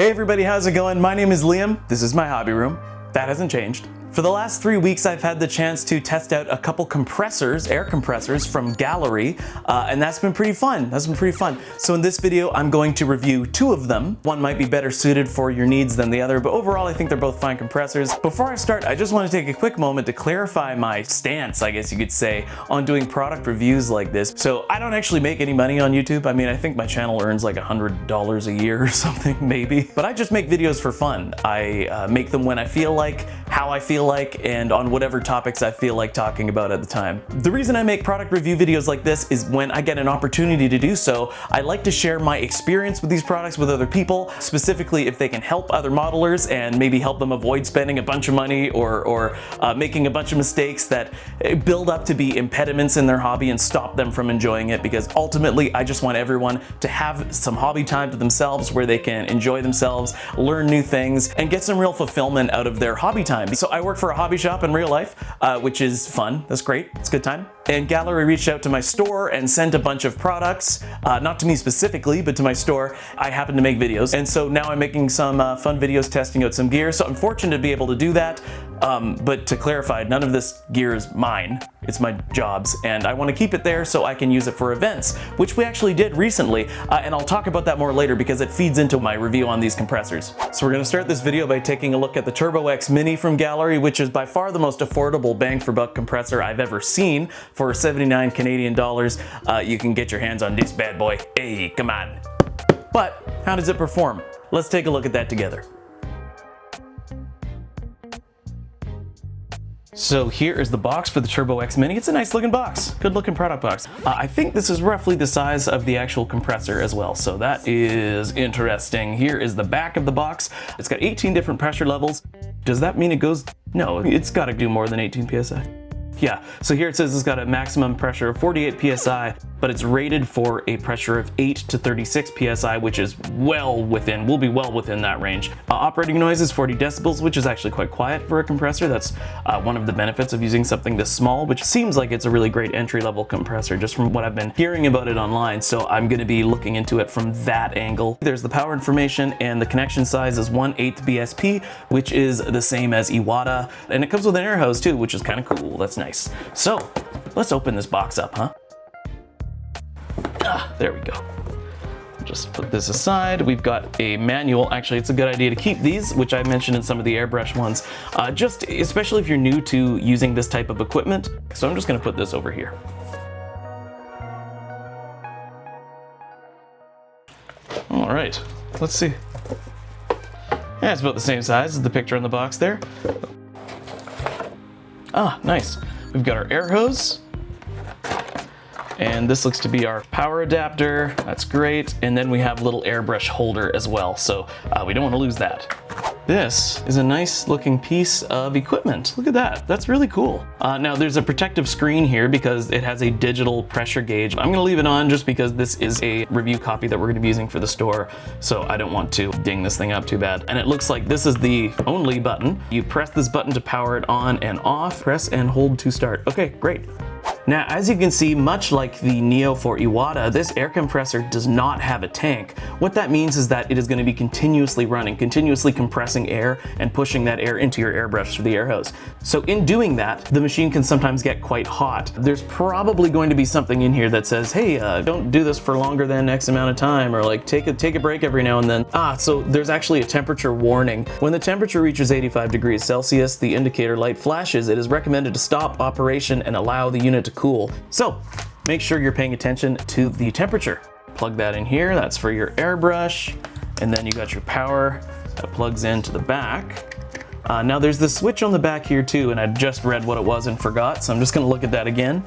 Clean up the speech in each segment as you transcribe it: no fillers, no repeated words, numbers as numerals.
Hey everybody, how's it going? My name is Liam. This is my hobby room. That hasn't changed. For the last 3 weeks, I've had the chance to test out a couple compressors, air compressors from Gaahleri, and that's been pretty fun. So in this video, I'm going to review 2 of them. One might be better suited for your needs than the other, but overall, I think they're both fine compressors. Before I start, I just want to take a quick moment to clarify my stance, I guess you could say, on doing product reviews like this. So I don't actually make any money on YouTube. I mean, I think my channel earns like $100 a year or something, maybe. But I just make videos for fun. I make them when I feel like, how I feel like, and on whatever topics I feel like talking about at the time. The reason I make product review videos like this is when I get an opportunity to do so, I like to share my experience with these products with other people, specifically if they can help other modelers and maybe help them avoid spending a bunch of money or making a bunch of mistakes that build up to be impediments in their hobby and stop them from enjoying it, because ultimately I just want everyone to have some hobby time to themselves where they can enjoy themselves, learn new things, and get some real fulfillment out of their hobby time. So I work for a hobby shop in real life, which is fun. That's great. It's a good time. And Gaahleri reached out to my store and sent a bunch of products, not to me specifically, but to my store. I happen to make videos, and so now I'm making some fun videos testing out some gear. So I'm fortunate to be able to do that. But to clarify, none of this gear is mine. It's my job's, and I want to keep it there so I can use it for events, which we actually did recently, and I'll talk about that more later because it feeds into my review on these compressors. So we're going to start this video by taking a look at the TurboX Mini from Gaahleri, which is by far the most affordable bang for buck compressor I've ever seen. For 79 Canadian dollars, you can get your hands on this bad boy. Hey, come on. But how does it perform? Let's take a look at that together. So here is the box for the TurboX Mini. It's a nice looking box, good looking product box. I think this is roughly the size of the actual compressor as well, so that is interesting. Here is the back of the box. It's got 18 different pressure levels. Does that mean it goes? No, it's got to do more than 18 PSI. Yeah, so here it says it's got a maximum pressure of 48 PSI, but it's rated for a pressure of 8 to 36 PSI, which is will be well within that range. Operating noise is 40 decibels, which is actually quite quiet for a compressor. That's one of the benefits of using something this small, which seems like it's a really great entry-level compressor, just from what I've been hearing about it online, so I'm gonna be looking into it from that angle. There's the power information, and the connection size is 1/8 BSP, which is the same as Iwata, and it comes with an air hose too, which is kind of cool. That's nice. So let's open this box up, huh? There we go. Just put this aside. We've got a manual. Actually, it's a good idea to keep these, which I mentioned in some of the airbrush ones, just especially if you're new to using this type of equipment. So I'm just gonna put this over here. All right, let's see. Yeah, it's about the same size as the picture on the box there. Ah, nice. We've got our air hose, and this looks to be our power adapter. That's great. And then we have a little airbrush holder as well, so we don't want to lose that. This is a nice looking piece of equipment. Look at that, that's really cool. Now there's a protective screen here because it has a digital pressure gauge. I'm gonna leave it on just because this is a review copy that we're gonna be using for the store, so I don't want to ding this thing up too bad. And it looks like this is the only button. You press this button to power it on and off, press and hold to start. Okay, great. Now, as you can see, much like the Neo for Iwata, this air compressor does not have a tank. What that means is that it is going to be continuously running, continuously compressing air and pushing that air into your airbrush through the air hose. So in doing that, the machine can sometimes get quite hot. There's probably going to be something in here that says, hey, don't do this for longer than X amount of time, or like take a break every now and then. So there's actually a temperature warning. When the temperature reaches 85 degrees Celsius, the indicator light flashes. It is recommended to stop operation and allow the unit to cool. So make sure you're paying attention to the temperature. Plug that in here, that's for your airbrush, and then you got your power that plugs into the back. Now there's the switch on the back here too, and I just read what it was and forgot, so I'm just gonna look at that again.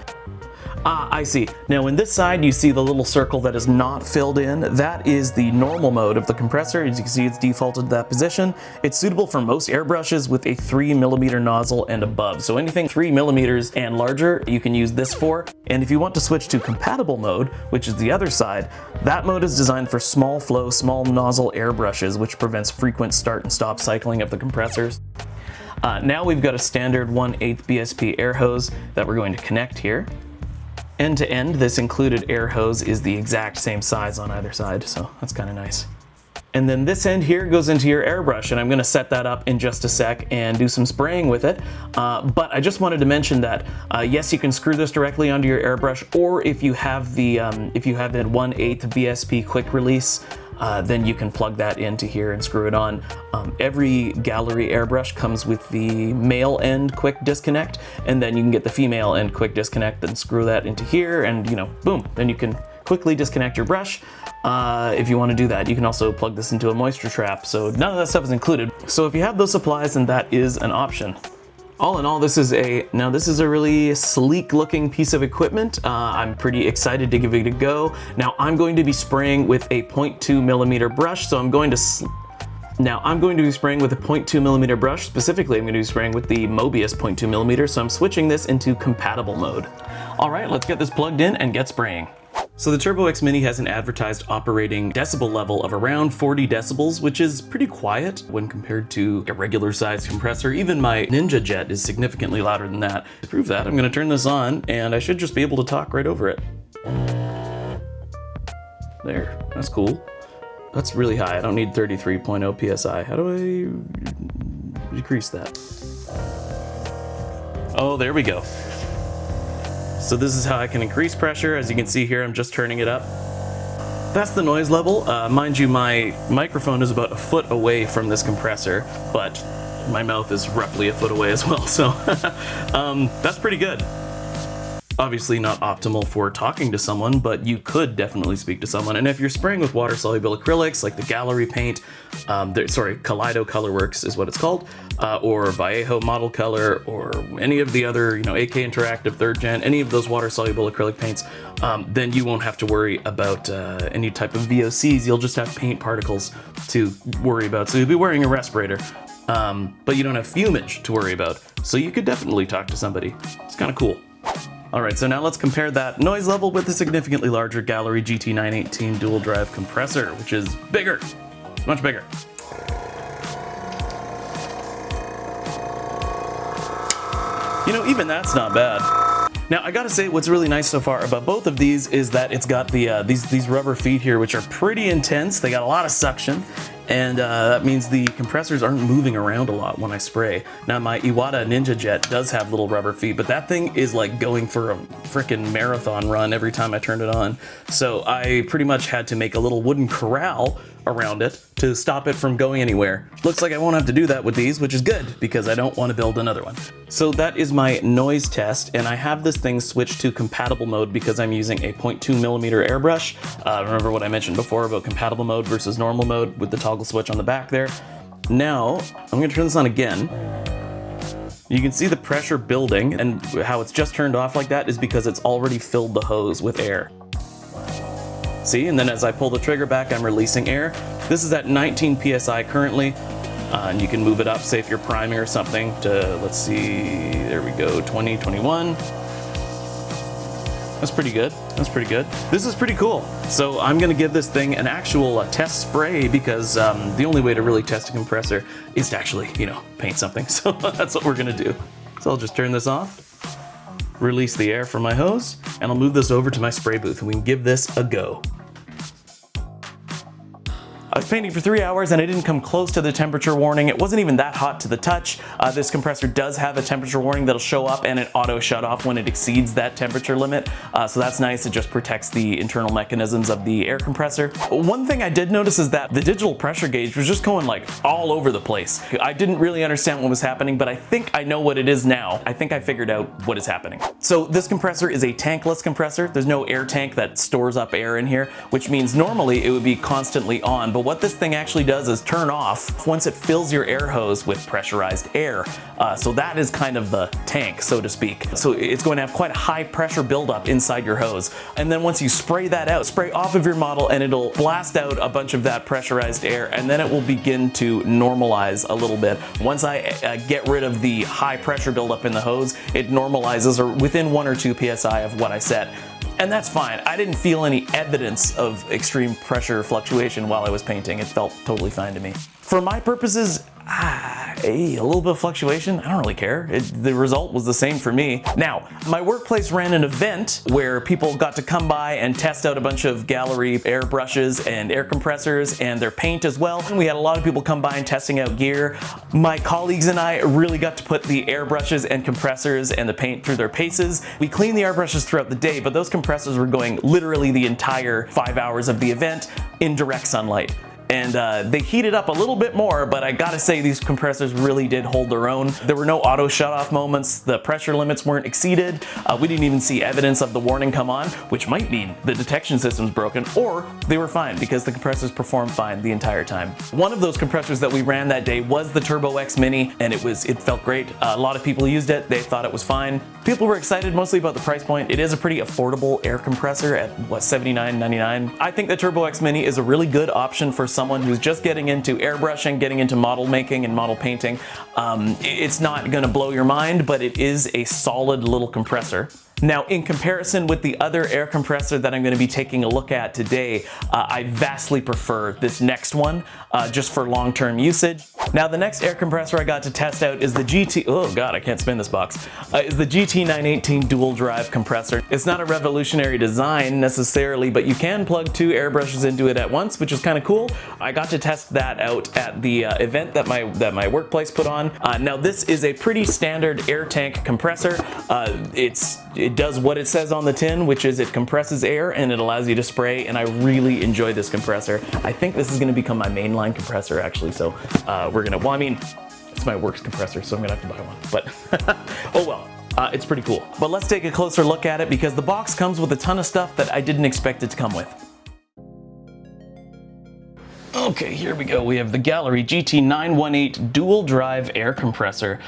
I see. Now in this side you see the little circle that is not filled in. That is the normal mode of the compressor. As you can see, it's defaulted to that position. It's suitable for most airbrushes with a 3mm nozzle and above. So anything 3mm and larger you can use this for. And if you want to switch to compatible mode, which is the other side, that mode is designed for small flow, small nozzle airbrushes, which prevents frequent start and stop cycling of the compressors. Now we've got a standard 1/8 BSP air hose that we're going to connect here. End to end, this included air hose is the exact same size on either side, so that's kind of nice. And then this end here goes into your airbrush, and I'm gonna set that up in just a sec and do some spraying with it. But I just wanted to mention that, yes, you can screw this directly onto your airbrush, or if you have the 1/8 VSP quick release, then you can plug that into here and screw it on. Every Gaahleri airbrush comes with the male end quick disconnect, and then you can get the female end quick disconnect and screw that into here, and boom, then you can quickly disconnect your brush. If you want to do that, you can also plug this into a moisture trap, so none of that stuff is included. So if you have those supplies, then that is an option. All in all, this is a really sleek looking piece of equipment. I'm pretty excited to give it a go. Now I'm going to be spraying with a 0.2mm brush, so I'm going to be spraying with a 0.2mm brush. Specifically, I'm going to be spraying with the Mobius 0.2mm, so I'm switching this into compatible mode. All right, let's get this plugged in and get spraying. So the TurboX Mini has an advertised operating decibel level of around 40 decibels, which is pretty quiet when compared to a regular sized compressor. Even my Ninja Jet is significantly louder than that. To prove that, I'm gonna turn this on, and I should just be able to talk right over it. There, that's cool. That's really high. I don't need 33.0 PSI. How do I decrease that? Oh, there we go. So this is how I can increase pressure. As you can see here, I'm just turning it up. That's the noise level. Mind you, my microphone is about a foot away from this compressor, but my mouth is roughly a foot away as well, so that's pretty good. Obviously not optimal for talking to someone, but you could definitely speak to someone. And if you're spraying with water-soluble acrylics, like the Gaahleri paint, Kaleido Colorworks is what it's called, or Vallejo Model Color, or any of the other, AK Interactive 3rd Gen, any of those water-soluble acrylic paints, then you won't have to worry about any type of VOCs. You'll just have paint particles to worry about. So you'll be wearing a respirator, but you don't have fumage to worry about. So you could definitely talk to somebody. It's kind of cool. All right, so now let's compare that noise level with the significantly larger Gaahleri GT-918 dual drive compressor, which is bigger, much bigger. Even that's not bad. Now, I gotta say, what's really nice so far about both of these is that it's got the these rubber feet here, which are pretty intense. They got a lot of suction, and that means the compressors aren't moving around a lot when I spray. Now, my Iwata Ninja Jet does have little rubber feet, but that thing is like going for a freaking marathon run every time I turn it on. So I pretty much had to make a little wooden corral around it to stop it from going anywhere. Looks like I won't have to do that with these, which is good because I don't want to build another one. So that is my noise test, and I have this thing switched to compatible mode because I'm using a 0.2mm airbrush. Remember what I mentioned before about compatible mode versus normal mode with the toggle switch on the back there. Now, I'm gonna turn this on again. You can see the pressure building, and how it's just turned off like that is because it's already filled the hose with air. See, and then as I pull the trigger back, I'm releasing air. This is at 19 PSI currently, and you can move it up, say if you're priming or something, to, let's see, there we go, 20, 21. That's pretty good. That's pretty good. This is pretty cool. So I'm gonna give this thing an actual test spray because the only way to really test a compressor is to actually, paint something. So that's what we're gonna do. So I'll just turn this off, release the air from my hose, and I'll move this over to my spray booth and we can give this a go. I was painting for 3 hours and I didn't come close to the temperature warning. It wasn't even that hot to the touch. This compressor does have a temperature warning that'll show up and an auto shut off when it exceeds that temperature limit. So that's nice. It just protects the internal mechanisms of the air compressor. One thing I did notice is that the digital pressure gauge was just going like all over the place. I didn't really understand what was happening, but I think I know what it is now. I think I figured out what is happening. So this compressor is a tankless compressor. There's no air tank that stores up air in here, which means normally it would be constantly on, but what this thing actually does is turn off once it fills your air hose with pressurized air. So that is kind of the tank, so to speak. So it's going to have quite a high pressure buildup inside your hose. And then once you spray that out, spray off of your model and it'll blast out a bunch of that pressurized air, and then it will begin to normalize a little bit. Once I get rid of the high pressure buildup in the hose, it normalizes or within 1 or 2 PSI of what I set. And that's fine. I didn't feel any evidence of extreme pressure fluctuation while I was painting. It felt totally fine to me. For my purposes, a little bit of fluctuation. I don't really care. The result was the same for me. Now, my workplace ran an event where people got to come by and test out a bunch of Gaahleri airbrushes and air compressors and their paint as well. And we had a lot of people come by and testing out gear. My colleagues and I really got to put the airbrushes and compressors and the paint through their paces. We cleaned the airbrushes throughout the day, but those compressors were going literally the entire 5 hours of the event in direct sunlight. And they heated up a little bit more, but I gotta say these compressors really did hold their own. There were no auto shut-off moments, the pressure limits weren't exceeded, we didn't even see evidence of the warning come on, which might mean the detection system's broken, or they were fine because the compressors performed fine the entire time. One of those compressors that we ran that day was the TurboX Mini, and it felt great. A lot of people used it, they thought it was fine. People were excited mostly about the price point. It is a pretty affordable air compressor at, what, $79.99? I think the TurboX Mini is a really good option for someone who's just getting into airbrushing, getting into model making and model painting. It's not gonna blow your mind, but it is a solid little compressor. Now, in comparison with the other air compressor that I'm going to be taking a look at today, I vastly prefer this next one, just for long-term usage. Now, the next air compressor I got to test out is the oh god, I can't spin this box, is the GT-918 dual drive compressor. It's not a revolutionary design necessarily, but you can plug 2 airbrushes into it at once, which is kind of cool. I got to test that out at the event that my workplace put on. Now, this is a pretty standard air tank compressor. It does what it says on the tin, which is it compresses air and it allows you to spray, and I really enjoy this compressor. I think this is gonna become my mainline compressor actually, so well, I mean, it's my works compressor, so I'm gonna have to buy one, but oh well. It's pretty cool. But let's take a closer look at it because the box comes with a ton of stuff that I didn't expect it to come with. Okay, here we go. We have the Gaahleri GT-918 dual drive air compressor.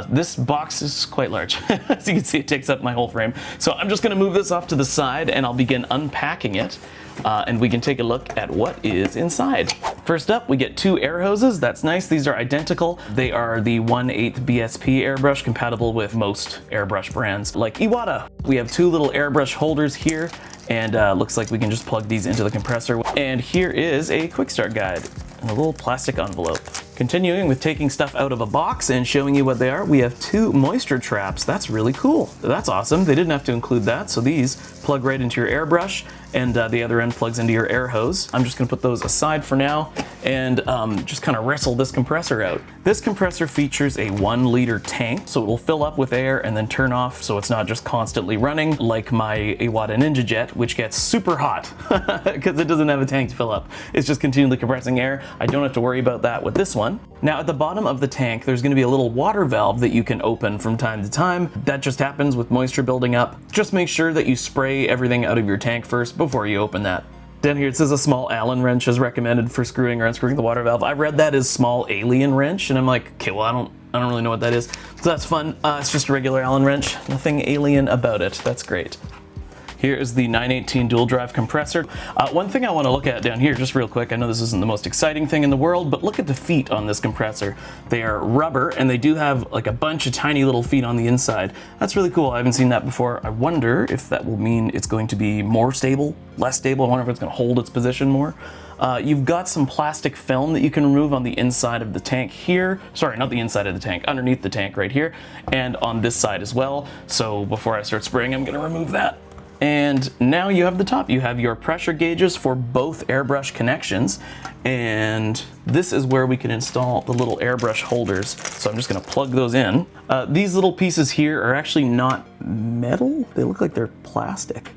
This box is quite large. As you can see, it takes up my whole frame. So I'm just gonna move this off to the side and I'll begin unpacking it. And we can take a look at what is inside. First up, we get 2 air hoses. That's nice. These are identical. They are the 1/8 BSP airbrush, compatible with most airbrush brands like Iwata. We have 2 little airbrush holders here, and looks like we can just plug these into the compressor. And here is a quick start guide and a little plastic envelope. Continuing with taking stuff out of a box and showing you what they are, we have 2 moisture traps. That's really cool. That's awesome. They didn't have to include that, so these plug right into your airbrush, and the other end plugs into your air hose. I'm just gonna put those aside for now and just kind of wrestle this compressor out. This compressor features a 1-liter tank, so it will fill up with air and then turn off, so it's not just constantly running like my Iwata Ninja Jet, which gets super hot because it doesn't have a tank to fill up. It's just continually compressing air. I don't have to worry about that with this one. Now, at the bottom of the tank, there's going to be a little water valve that you can open from time to time. That just happens with moisture building up. Just make sure that you spray everything out of your tank first before you open that. Down here it says a small Allen wrench is recommended for screwing or unscrewing the water valve. I read that as small alien wrench, and I'm like, okay, well, I don't really know what that is. So that's fun. It's just a regular Allen wrench. Nothing alien about it. That's great. Here is the 918 dual drive compressor. One thing I want to look at down here just real quick, I know this isn't the most exciting thing in the world, but look at the feet on this compressor. They are rubber and they do have like a bunch of tiny little feet on the inside. That's really cool. I haven't seen that before. I wonder if that will mean it's going to be more stable, less stable. I wonder if it's going to hold its position more. You've got some plastic film that you can remove on the inside of the tank here. Sorry, not the inside of the tank, underneath the tank right here, and on this side as well. So before I start spraying, I'm going to remove that. And now you have the top. You have your pressure gauges for both airbrush connections, and this is where we can install the little airbrush holders. So I'm just gonna plug those in. These little pieces here are actually not metal. They look like they're plastic.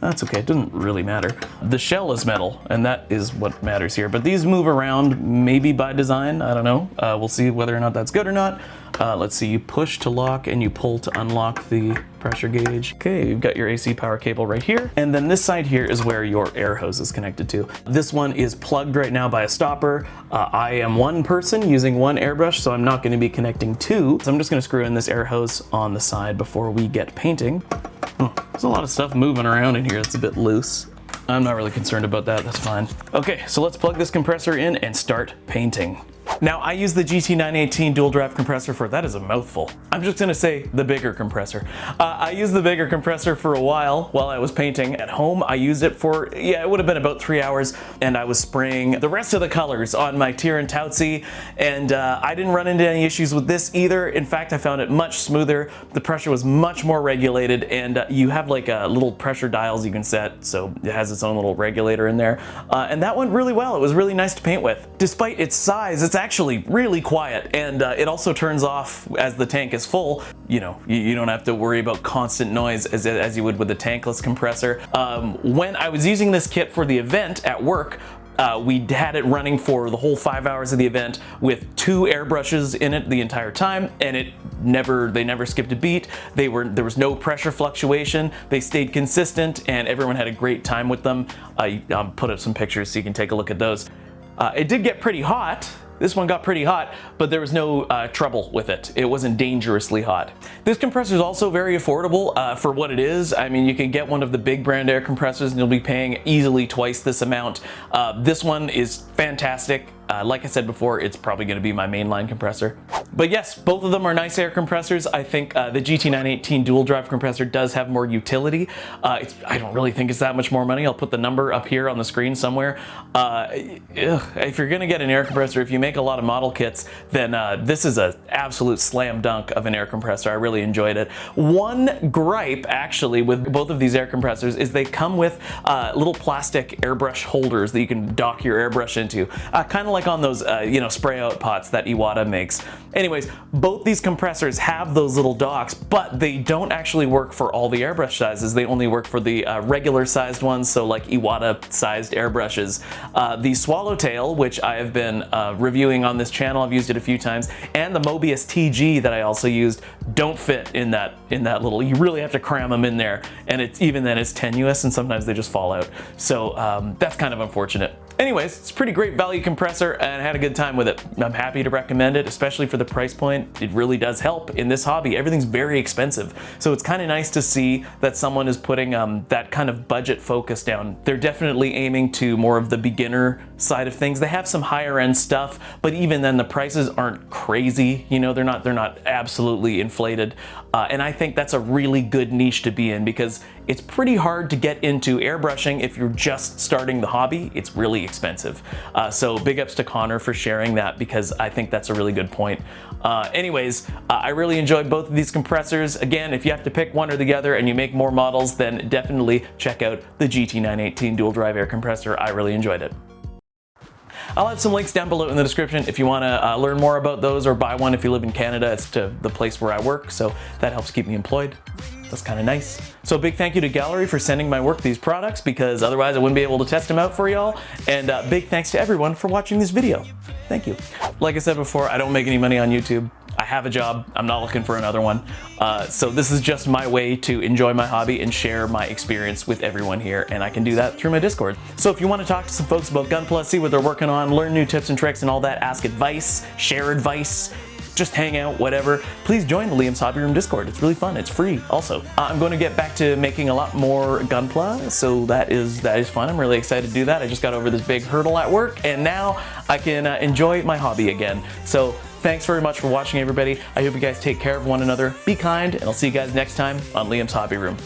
That's okay, it doesn't really matter. The shell is metal, and that is what matters here. But these move around, maybe by design, I don't know. We'll see whether or not that's good or not. Let's see, you push to lock and you pull to unlock the pressure gauge. Okay, you've got your AC power cable right here. And then this side here is where your air hose is connected to. This one is plugged right now by a stopper. I am one person using one airbrush, so I'm not gonna be connecting 2. So I'm just gonna screw in this air hose on the side before we get painting. There's a lot of stuff moving around in here. It's a bit loose. I'm not really concerned about that, that's fine. Okay, so let's plug this compressor in and start painting. Now I use the GT-918 dual drive compressor for, that is a mouthful. I'm just gonna say the bigger compressor. I used the bigger compressor for a while I was painting at home. I used it for, yeah, it would have been about 3 hours, and I was spraying the rest of the colors on my Tier and Tootsie, and I didn't run into any issues with this either. In fact, I found it much smoother. The pressure was much more regulated, and you have like a little pressure dials you can set, so it has its own little regulator in there, and that went really well. It was really nice to paint with. Despite its size, it's actually really quiet, and it also turns off as the tank is full. You know, you don't have to worry about constant noise as you would with a tankless compressor. When I was using this kit for the event at work, we had it running for the whole 5 hours of the event with 2 airbrushes in it the entire time, and they never skipped a beat. There was no pressure fluctuation. They stayed consistent, and everyone had a great time with them. I'll put up some pictures so you can take a look at those. It did get pretty hot. This one got pretty hot, but there was no trouble with it. It wasn't dangerously hot. This compressor is also very affordable for what it is. I mean, you can get one of the big brand air compressors and you'll be paying easily twice this amount. This one is fantastic. Like I said before, it's probably going to be my mainline compressor. But yes, both of them are nice air compressors. I think the GT-918 dual drive compressor does have more utility. I don't really think it's that much more money. I'll put the number up here on the screen somewhere. If you're going to get an air compressor, if you make a lot of model kits, then this is an absolute slam dunk of an air compressor. I really enjoyed it. One gripe actually with both of these air compressors is they come with little plastic airbrush holders that you can dock your airbrush into, kind of like on those spray out pots that Iwata makes. Anyways, both these compressors have those little docks, but they don't actually work for all the airbrush sizes. They only work for the regular sized ones, so like Iwata sized airbrushes. The Swallowtail, which I have been reviewing on this channel, I've used it a few times, and the Mobius TG that I also used don't fit in that little, you really have to cram them in there, and even then it's tenuous and sometimes they just fall out. So that's kind of unfortunate. Anyways, it's a pretty great value compressor and I had a good time with it. I'm happy to recommend it, especially for the price point. It really does help in this hobby. Everything's very expensive. So it's kind of nice to see that someone is putting that kind of budget focus down. They're definitely aiming to more of the beginner side of things. They have some higher end stuff, but even then the prices aren't crazy. You know, they're not absolutely inflated. And I think that's a really good niche to be in because it's pretty hard to get into airbrushing if you're just starting the hobby. It's really expensive. So big ups to Connor for sharing that because I think that's a really good point. Anyways, I really enjoyed both of these compressors. Again, if you have to pick one or the other and you make more models, then definitely check out the GT-918 dual drive air compressor. I really enjoyed it. I'll have some links down below in the description if you want to learn more about those or buy one if you live in Canada. It's to the place where I work, so that helps keep me employed. That's kind of nice. So big thank you to Gaahleri for sending my work these products because otherwise I wouldn't be able to test them out for y'all. And big thanks to everyone for watching this video. Thank you. Like I said before, I don't make any money on YouTube. I have a job. I'm not looking for another one. So this is just my way to enjoy my hobby and share my experience with everyone here, and I can do that through my Discord. So if you want to talk to some folks about Gunpla, see what they're working on, learn new tips and tricks and all that, ask advice, share advice, just hang out, whatever, please join the Liam's Hobby Room Discord. It's really fun. It's free also. I'm going to get back to making a lot more Gunpla, so that is fun. I'm really excited to do that. I just got over this big hurdle at work, and now I can enjoy my hobby again. So thanks very much for watching, everybody. I hope you guys take care of one another, be kind, and I'll see you guys next time on Liam's Hobby Room.